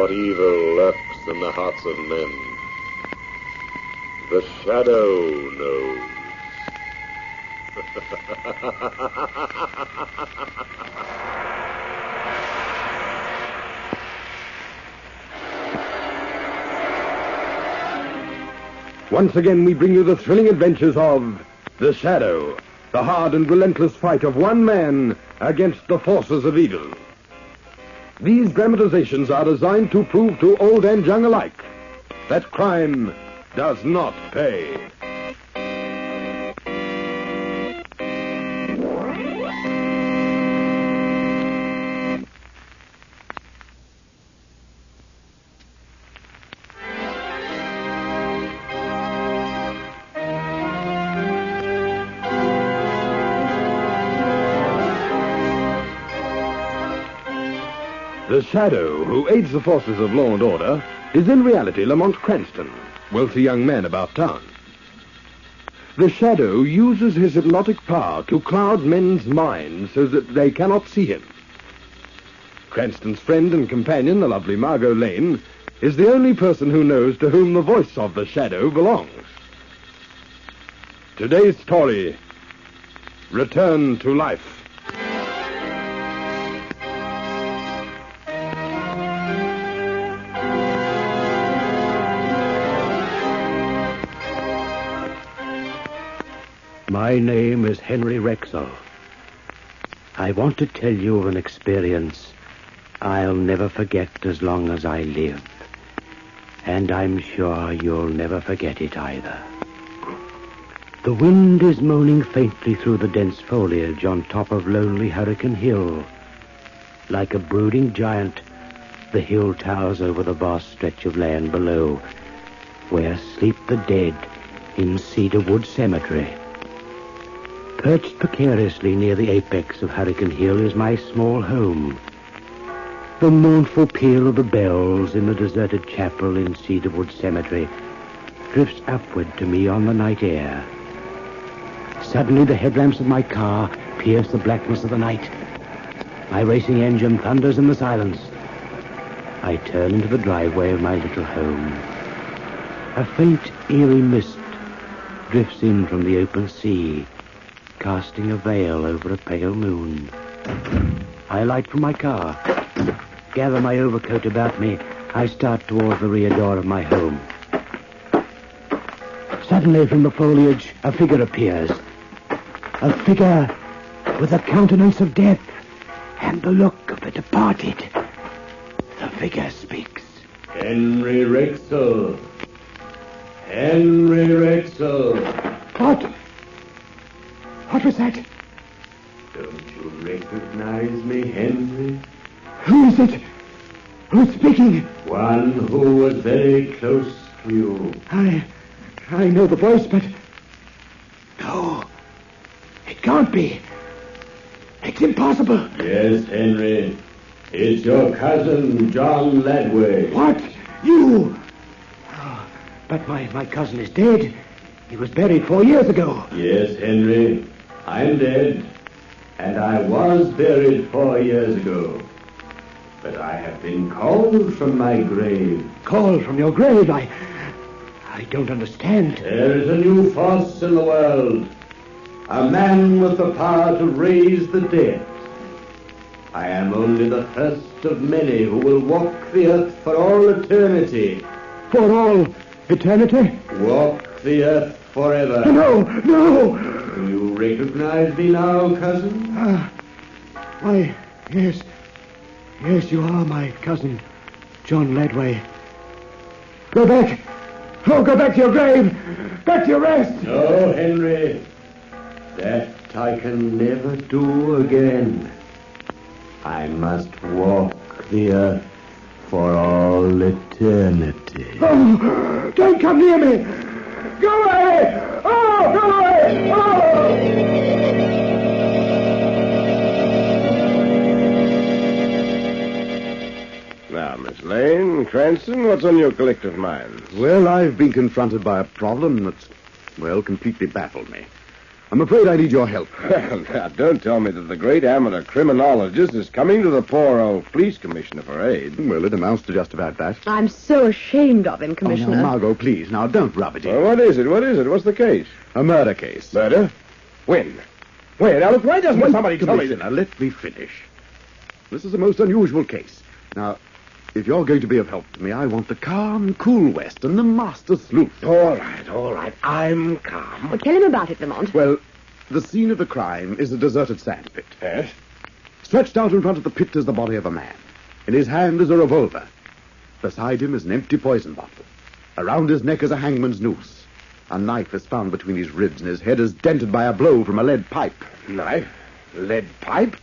what evil lurks in the hearts of men. The shadow knows. Once again, we bring you the thrilling adventures of The Shadow, the hard and relentless fight of one man against the forces of evil. These dramatizations are designed to prove to old and young alike that crime does not pay. The Shadow, who aids the forces of law and order, is in reality Lamont Cranston, wealthy young man about town. The Shadow uses his hypnotic power to cloud men's minds so that they cannot see him. Cranston's friend and companion, the lovely Margot Lane, is the only person who knows to whom the voice of the Shadow belongs. Today's story, Return to Life. My name is Henry Rexall. I want to tell you of an experience I'll never forget as long as I live. And I'm sure you'll never forget it either. The wind is moaning faintly through the dense foliage on top of lonely Hurricane Hill. Like a brooding giant, the hill towers over the vast stretch of land below, where sleep the dead in Cedarwood Cemetery. Perched precariously near the apex of Hurricane Hill is my small home. The mournful peal of the bells in the deserted chapel in Cedarwood Cemetery drifts upward to me on the night air. Suddenly the headlamps of my car pierce the blackness of the night. My racing engine thunders in the silence. I turn into the driveway of my little home. A faint, eerie mist drifts in from the open sea, casting a veil over a pale moon. I alight from my car, gather my overcoat about me. I start towards the rear door of my home. Suddenly from the foliage, a figure appears. A figure with the countenance of death and the look of the departed. The figure speaks. Henry Rexall. Henry Rexall. What? What was that? Don't you recognize me, Henry? Who is it? Who's speaking? One who was very close to you. I know the voice, but... No. It can't be. It's impossible. Yes, Henry. It's your cousin, John Ledway. What? You? Oh, but my cousin is dead. He was buried 4 years ago. Yes, Henry. I'm dead. And I was buried 4 years ago. But I have been called from my grave. Called from your grave? I don't understand. There is a new force in the world. A man with the power to raise the dead. I am only the first of many who will walk the earth for all eternity. For all eternity? Walk the earth forever. No! Do you recognize me now, cousin? Why, yes. Yes, you are my cousin, John Ledway. Go back. Oh, go back to your grave. Back to your rest. No, Henry. That I can never do again. I must walk the earth for all eternity. Oh, don't come near me. Go away. Oh, go away. Oh! Now, Miss Lane, Cranston, what's on your collective minds? Well, I've been confronted by a problem that's, completely baffled me. I'm afraid I need your help. Well, now, don't tell me that the great amateur criminologist is coming to the poor old police commissioner for aid. Well, it amounts to just about that. I'm so ashamed of him, Commissioner. Oh, now, Margot, please. Now, don't rub it in. Well, what is it? What is it? What's the case? A murder case. Murder? When? When? Now, look, why doesn't somebody tell me that? Commissioner, let me finish. This is a most unusual case. Now, if you're going to be of help to me, I want the calm, cool West and the master sleuth. All right. I'm calm. Well, tell him about it, Lamont. Well, the scene of the crime is a deserted sandpit. Yes? Stretched out in front of the pit is the body of a man. In his hand is a revolver. Beside him is an empty poison bottle. Around his neck is a hangman's noose. A knife is found between his ribs, and his head is dented by a blow from a lead pipe. Knife? Lead pipe?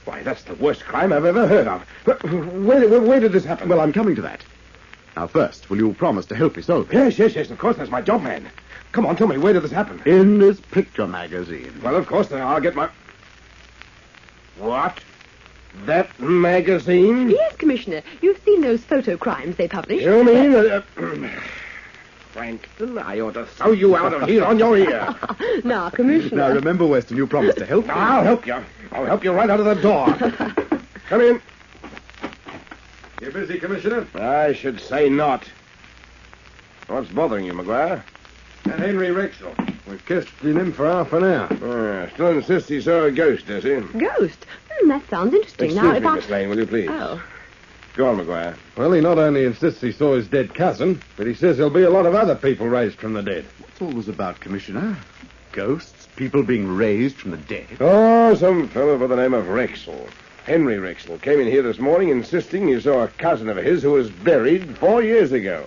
Why, that's the worst crime I've ever heard of. Where did this happen? Well, I'm coming to that. Now, first, will you promise to help me solve it? Yes, of course, that's my job, man. Come on, tell me, where did this happen? In this picture magazine. Well, of course, then I'll get my... What? That magazine? Yes, Commissioner. You've seen those photo crimes they publish. You mean... Franklin, I ought to throw you out of here on your ear. Now, Commissioner. Now, remember, Weston, you promised to help me. I'll help you. I'll help you right out of the door. Come in. You busy, Commissioner? I should say not. What's bothering you, McGuire? And Henry Rexel. We've questioned him for half an hour. Still insists he saw a ghost, does he? Ghost? That sounds interesting. Excuse me, Miss Lane, will you please? Oh. Go on, McGuire. Well, he not only insists he saw his dead cousin, but he says there'll be a lot of other people raised from the dead. What's all this about, Commissioner? Ghosts? People being raised from the dead? Oh, some fellow by the name of Rexel. Henry Rexel came in here this morning insisting he saw a cousin of his who was buried 4 years ago.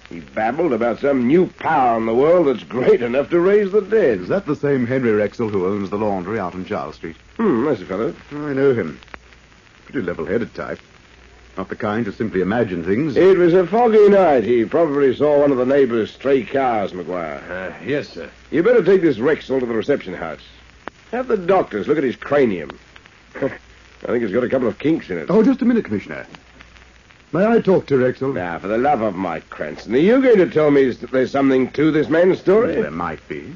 He babbled about some new power in the world that's great enough to raise the dead. Is that the same Henry Rexel who owns the laundry out on Charles Street? That's a fellow. I know him. Pretty level-headed type. Not the kind to simply imagine things. It was a foggy night. He probably saw one of the neighbors' stray cars, McGuire. Yes, sir. You better take this Rexel to the reception house. Have the doctors look at his cranium. I think it's got a couple of kinks in it. Oh, just a minute, Commissioner. May I talk to Rexel? Now, for the love of Mike Cranston, are you going to tell me that there's something to this man's story? There might be.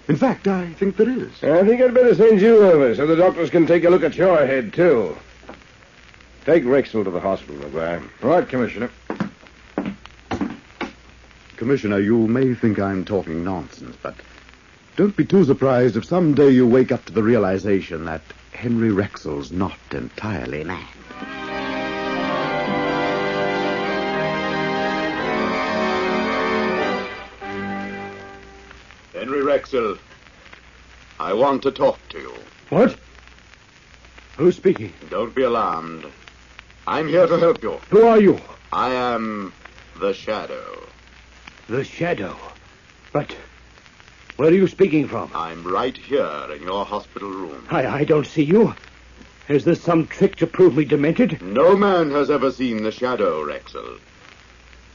In fact, I think there is. I think I'd better send you over so the doctors can take a look at your head, too. Take Rexel to the hospital, McGuire. Right, Commissioner. Commissioner, you may think I'm talking nonsense, but don't be too surprised if someday you wake up to the realization that Henry Rexel's not entirely mad. Henry Rexel, I want to talk to you. What? Who's speaking? Don't be alarmed. I'm here to help you. Who are you? I am the Shadow. The Shadow. But where are you speaking from? I'm right here in your hospital room. I don't see you. Is this some trick to prove me demented? No man has ever seen the Shadow, Rexel.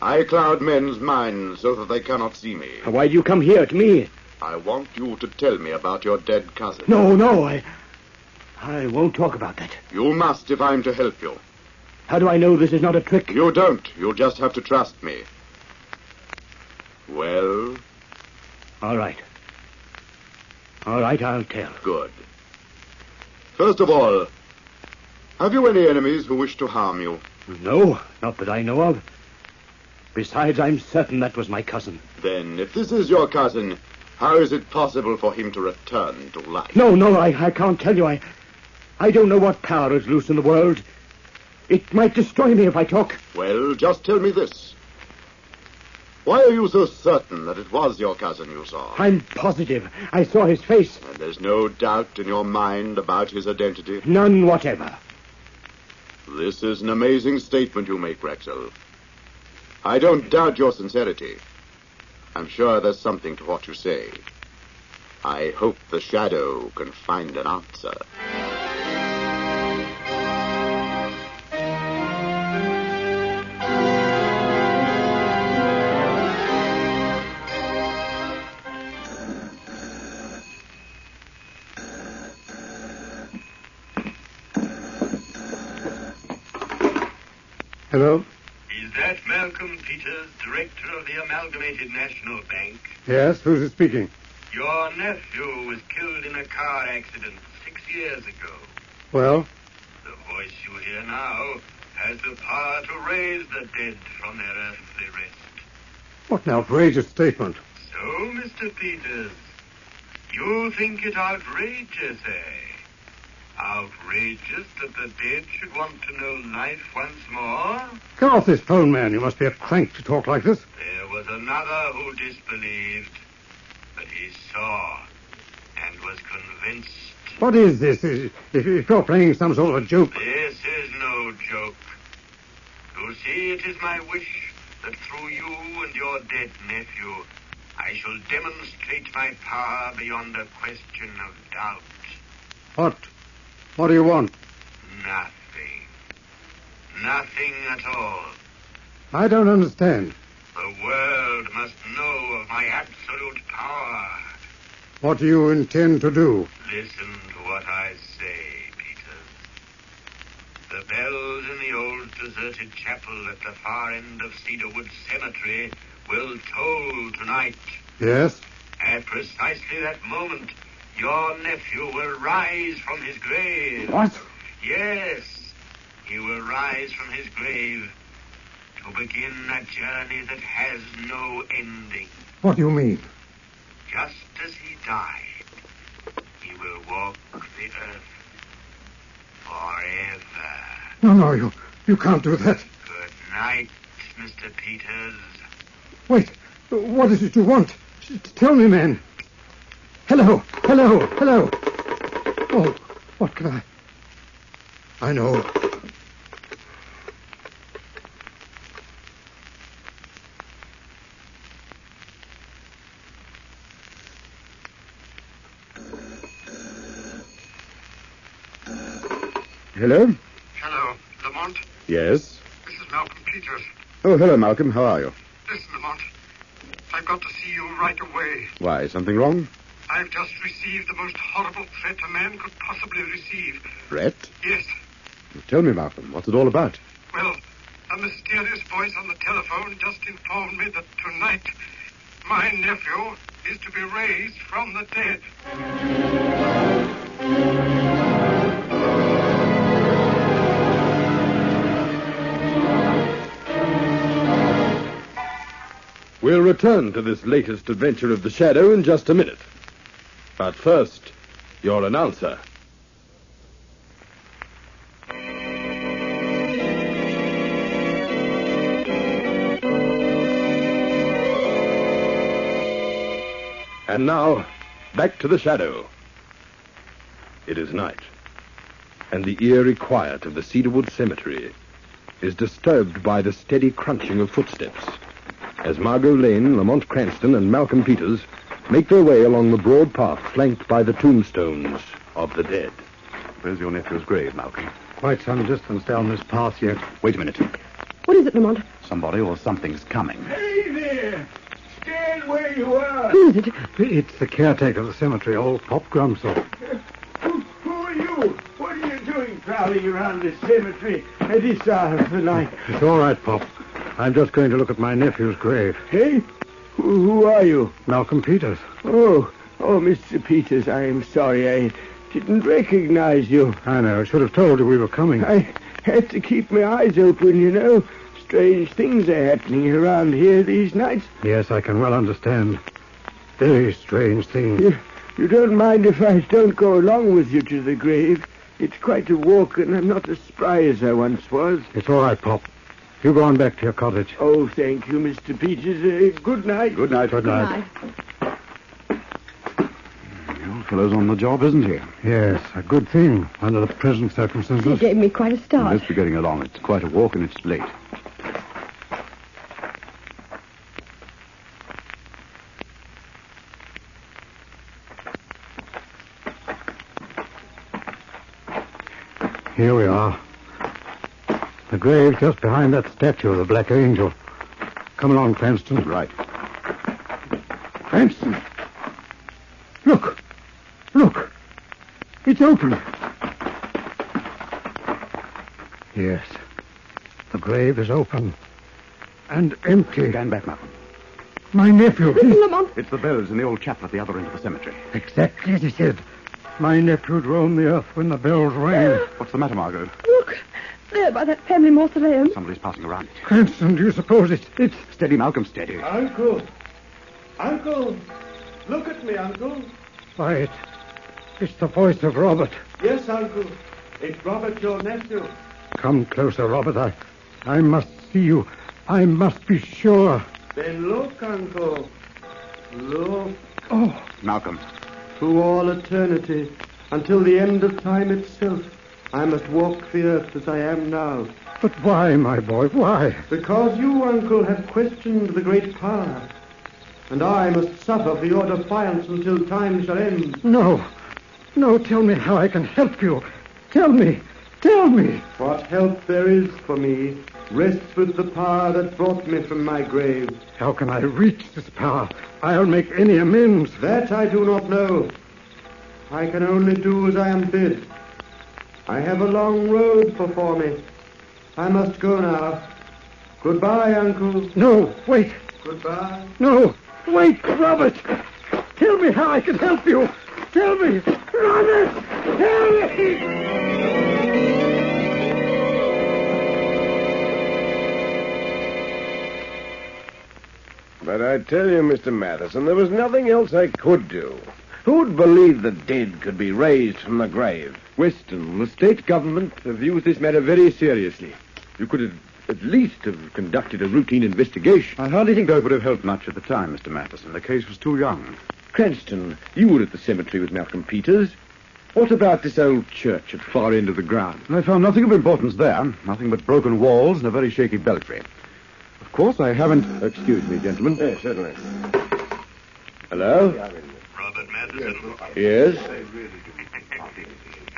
I cloud men's minds so that they cannot see me. Why do you come here to me? I want you to tell me about your dead cousin. No, I won't talk about that. You must if I'm to help you. How do I know this is not a trick? You don't. You'll just have to trust me. Well? All right, I'll tell. Good. First of all, have you any enemies who wish to harm you? No, not that I know of. Besides, I'm certain that was my cousin. Then, if this is your cousin, how is it possible for him to return to life? No, I can't tell you. I don't know what power is loose in the world. It might destroy me if I talk. Well, just tell me this. Why are you so certain that it was your cousin you saw? I'm positive. I saw his face. And there's no doubt in your mind about his identity? None whatever. This is an amazing statement you make, Rexel. I don't doubt your sincerity. I'm sure there's something to what you say. I hope the Shadow can find an answer. Hello? Is that Malcolm Peters, director of the Amalgamated National Bank? Yes, who's it speaking? Your nephew was killed in a car accident 6 years ago. Well? The voice you hear now has the power to raise the dead from their earthly rest. What an outrageous statement. So, Mr. Peters, you think it outrageous, eh? Outrageous that the dead should want to know life once more? Get off this phone, man. You must be a crank to talk like this. There was another who disbelieved, but he saw and was convinced. What is this? If you're playing some sort of a joke... This is no joke. You see, it is my wish that through you and your dead nephew, I shall demonstrate my power beyond a question of doubt. What do you want? Nothing. Nothing at all. I don't understand. The world must know of my absolute power. What do you intend to do? Listen to what I say, Peters. The bells in the old deserted chapel at the far end of Cedarwood Cemetery will toll tonight. Yes? At precisely that moment, your nephew will rise from his grave. What? Yes, he will rise from his grave to begin a journey that has no ending. What do you mean? Just as he died, he will walk the earth forever. No, you can't do that. Good night, Mr. Peters. Wait, what is it you want? Tell me, man. Hello. Oh, what can I know. Hello? Hello, Lamont. Yes? This is Malcolm Peters. Oh, hello, Malcolm. How are you? Listen, Lamont. I've got to see you right away. Why, something wrong? I've just received the most horrible threat a man could possibly receive. Threat? Yes. Tell me, Malcolm, what's it all about? Well, a mysterious voice on the telephone just informed me that tonight my nephew is to be raised from the dead. We'll return to this latest adventure of the Shadow in just a minute. But first, your announcer. And now, back to the Shadow. It is night, and the eerie quiet of the Cedarwood Cemetery is disturbed by the steady crunching of footsteps as Margot Lane, Lamont Cranston, and Malcolm Peters make their way along the broad path flanked by the tombstones of the dead. Where's your nephew's grave, Malcolm? Quite some distance down this path yet. Wait a minute. What is it, Lamont? Somebody or something's coming. Hey there! Stand where you are! Who is it? It's the caretaker of the cemetery, old Pop Grumsel. Who are you? What are you doing prowling around this cemetery at this hour of the night? It's all right, Pop. I'm just going to look at my nephew's grave. Hey? Who are you? Malcolm Peters. Oh, Mr. Peters, I am sorry. I didn't recognize you. I know. I should have told you we were coming. I had to keep my eyes open, you know. Strange things are happening around here these nights. Yes, I can well understand. Very strange things. You don't mind if I don't go along with you to the grave? It's quite a walk, and I'm not as spry as I once was. It's all right, Pop. You go on back to your cottage. Oh, thank you, Mr. Peters. Good night. Good night. Good night. The old fellow's on the job, isn't he? Yes, a good thing under the present He circumstances. gave me quite a start. Let's be getting along. It's quite a walk and it's late. Here we are. The grave just behind that statue of the Black Angel. Come along, Cranston. Right. Cranston! Look! It's open! Yes. The grave is open. And empty. Stand back, Malcolm. My nephew. Listen, Lamont. It's the bells in the old chapel at the other end of the cemetery. Exactly as he said. My nephew'd roam the earth when the bells rang. What's the matter, Margot? Look, there by that family mausoleum. Somebody's passing around it. Cranston, do you suppose it's... Steady, Malcolm, steady. Uncle! Uncle! Look at me, Uncle. Why, it's the voice of Robert. Yes, Uncle. It's Robert, your nephew. Come closer, Robert. I must see you. I must be sure. Then look, Uncle. Look. Oh, Malcolm. Through all eternity, until the end of time itself, I must walk the earth as I am now. but why, my boy, why? Because you, Uncle, have questioned the great power. And I must suffer for your defiance until time shall end. No, tell me how I can help you. Tell me. What help there is for me rests with the power that brought me from my grave. How can I reach this power? I'll make any amends. That I do not know. I can only do as I am bid. I have a long road before me. I must go now. Goodbye, Uncle. No, wait. Goodbye. No, wait, Robert. Tell me how I can help you. Tell me. Robert, tell me. But I tell you, Mr. Matheson, there was nothing else I could do. Who'd believe the dead could be raised from the grave? Weston, the state government have used this matter very seriously. You could at least have conducted a routine investigation. I hardly think that would have helped much at the time, Mr. Matheson. The case was too young. Cranston, you were at the cemetery with Malcolm Peters. What about this old church at far end of the ground? I found nothing of importance there. Nothing but broken walls and a very shaky belfry. Of course, I haven't... Excuse me, gentlemen. Yes, certainly. Hello? Robert Matheson. Yes?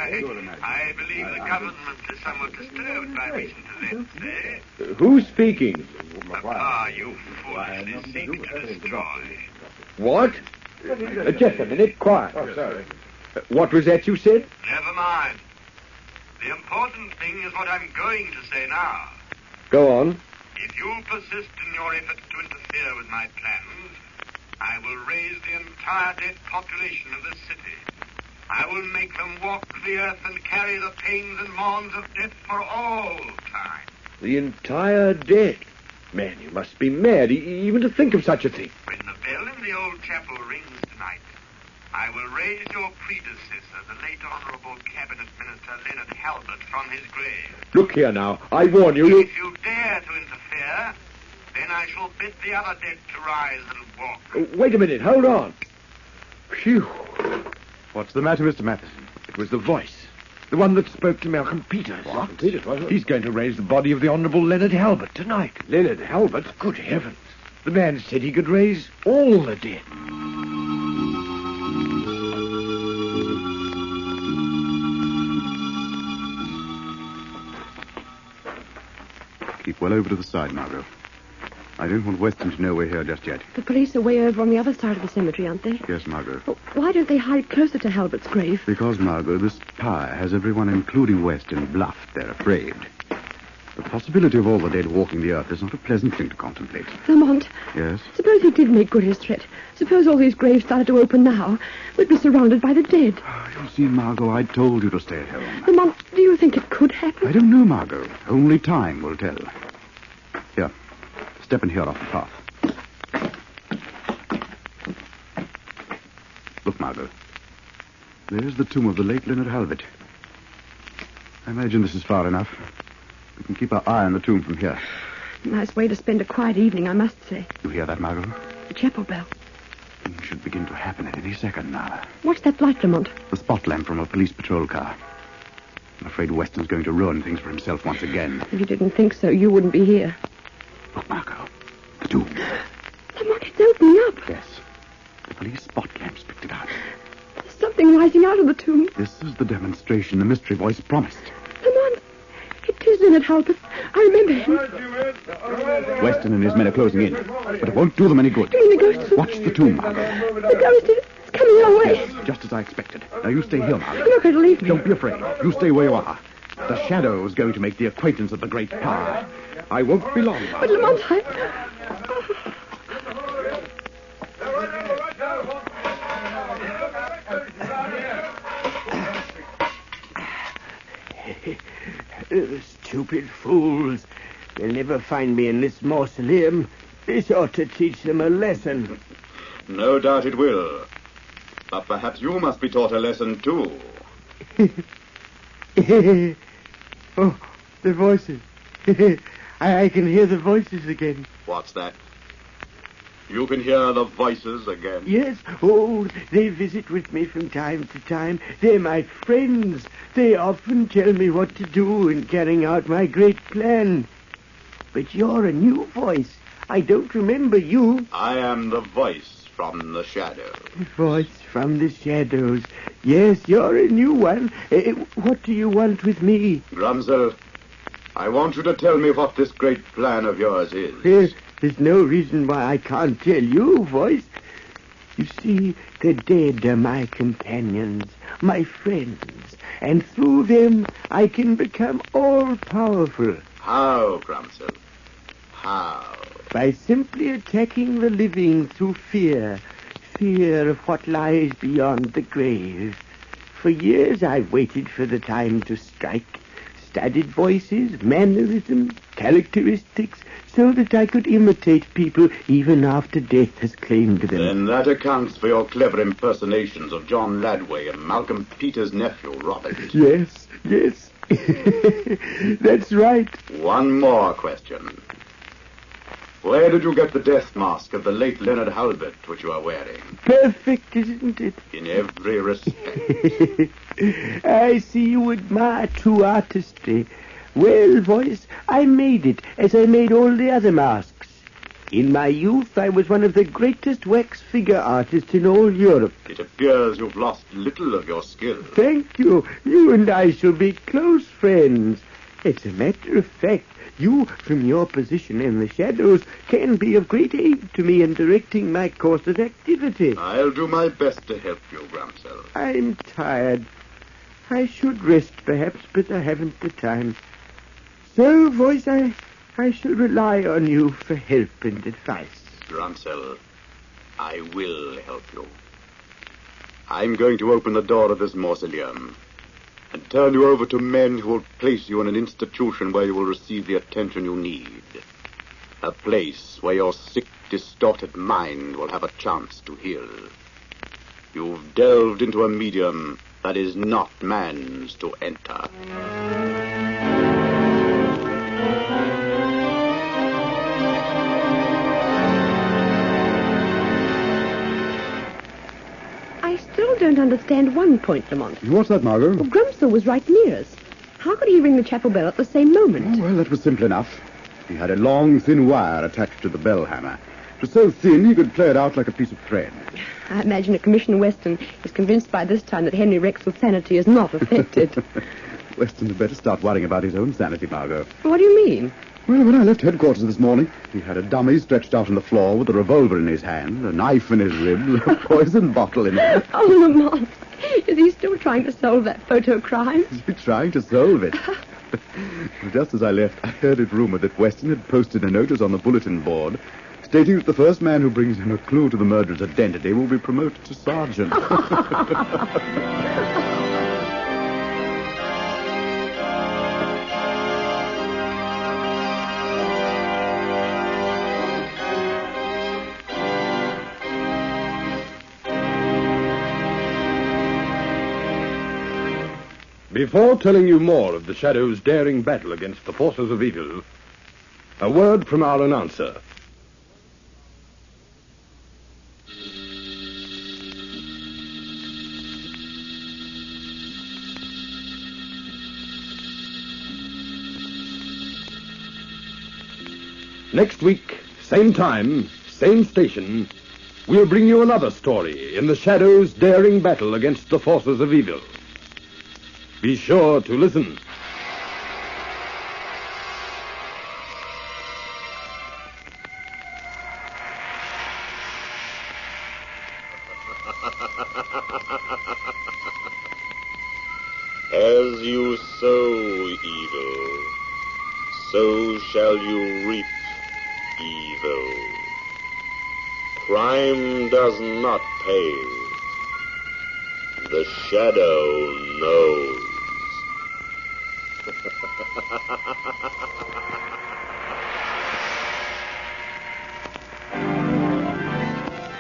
I believe the government is somewhat disturbed by recent events, eh? Who's speaking? The power you foolishly seek to destroy. What? Just a minute, quiet. Oh, sorry. What was that you said? Never mind. The important thing is what I'm going to say now. Go on. If you persist in your efforts to interfere with my plans, I will raise the entire dead population of this city. I will make them walk the earth and carry the pains and mourns of death for all time. The entire dead. Man, you must be mad even to think of such a thing. When the bell in the old chapel rings tonight, I will raise your predecessor, the late Honorable Cabinet Minister Leonard Halbert, from his grave. Look here now. I warn you. If you dare to interfere, then I shall bid the other dead to rise and walk. Wait a minute. Hold on. Phew. What's the matter, Mr. Matheson? It was the voice. The one that spoke to Malcolm Peters. What? Peters, wasn't it? He's going to raise the body of the Honourable Leonard Halbert tonight. Leonard Halbert? Good heavens. The man said he could raise all the dead. Keep well over to the side, Margot. I don't want Weston to know we're here just yet. The police are way over on the other side of the cemetery, aren't they? Yes, Margot. Well, why don't they hide closer to Halbert's grave? Because, Margot, this power has everyone, including Weston, bluffed. They're afraid. The possibility of all the dead walking the earth is not a pleasant thing to contemplate. Lamont, Yes? suppose he did make good his threat. Suppose all these graves started to open now. We'd be surrounded by the dead. You see, Margot, I told you to stay at home. Lamont, do you think it could happen? I don't know, Margot. Only time will tell. Here, step in here off the path. Look, Margot. There's the tomb of the late Leonard Halbert. I imagine this is far enough. We can keep our eye on the tomb from here. Nice way to spend a quiet evening, I must say. You hear that, Margot? The chapel bell. Things should begin to happen at any second now. What's that light, Lamont? The spot lamp from a police patrol car. I'm afraid Weston's going to ruin things for himself once again. If you didn't think so, you wouldn't be here. Look, Margot. The tomb. Lamont, it's opening up. Yes. The police spot lamps picked it out. There's something rising out of the tomb. This is the demonstration the mystery voice promised. Lamont, it is Leonard Halbert. I remember him. Weston and his men are closing in, but it won't do them any good. You mean the ghost? Watch the tomb, Margot. The ghost is coming our way. Just as I expected. Now you stay here, Margot. You're not going to leave me. Don't be afraid. You stay where you are. The shadow is going to make the acquaintance of the great power. I won't be long, But Margot. Lamont, Stupid fools. They'll never find me in this mausoleum. This ought to teach them a lesson. No doubt it will. But perhaps you must be taught a lesson, too. Oh, the voices. I can hear the voices again. What's that? You can hear the voices again? Yes. Oh, they visit with me from time to time. They're my friends. They often tell me what to do in carrying out my great plan. But you're a new voice. I don't remember you. I am the voice from the shadow. Voice from the shadows. Yes, you're a new one. What do you want with me? Grumsel, I want you to tell me what this great plan of yours is. There's no reason why I can't tell you, voice. You see, the dead are my companions, my friends, and through them I can become all-powerful. How, Grumsel? How? By simply attacking the living through fear. Fear of what lies beyond the grave. For years I've waited for the time to strike. Studied voices, mannerisms, characteristics, so that I could imitate people even after death has claimed them. Then that accounts for your clever impersonations of John Ladway and Malcolm Peter's nephew, Robert. Yes. That's right. One more question. Where did you get the death mask of the late Leonard Halbert, which you are wearing? Perfect, isn't it? In every respect. I see you admire true artistry. Well, voice, I made it, as I made all the other masks. In my youth, I was one of the greatest wax figure artists in all Europe. It appears you've lost little of your skill. Thank you. You and I shall be close friends. As a matter of fact, you, from your position in the shadows, can be of great aid to me in directing my course of activity. I'll do my best to help you, Grumsel. I'm tired. I should rest, perhaps, but I haven't the time. So, voice, I shall rely on you for help and advice. Grumsel, I will help you. I'm going to open the door of this mausoleum and turn you over to men who will place you in an institution where you will receive the attention you need. A place where your sick, distorted mind will have a chance to heal. You've delved into a medium that is not man's to enter. I still don't understand one point, Lamont. What's that, Margot? Well, Grumsel was right near us. How could he ring the chapel bell at the same moment? Oh, well, that was simple enough. He had a long, thin wire attached to the bell hammer. It was so thin he could play it out like a piece of thread. I imagine that Commissioner Weston is convinced by this time that Henry Rexell's sanity is not affected. Weston had better start worrying about his own sanity, Margot. What do you mean? Well, when I left headquarters this morning, he had a dummy stretched out on the floor with a revolver in his hand, a knife in his ribs, a poison bottle in it. Oh, Lamont, is he still trying to solve that photo crime? Is he trying to solve it? Just as I left, I heard it rumored that Weston had posted a notice on the bulletin board stating that the first man who brings him a clue to the murderer's identity will be promoted to sergeant. Before telling you more of the Shadow's daring battle against the forces of evil, a word from our announcer. Next week, same time, same station, we'll bring you another story in the Shadow's daring battle against the forces of evil. Be sure to listen. As you sow evil, so shall you reap evil. Crime does not pay. The shadow knows.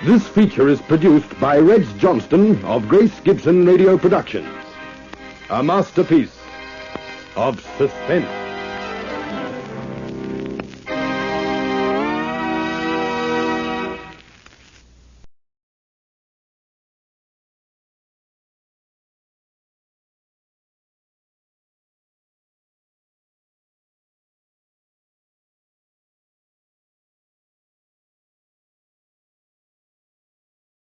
This feature is produced by Reg Johnston of Grace Gibson Radio Productions. A masterpiece of suspense.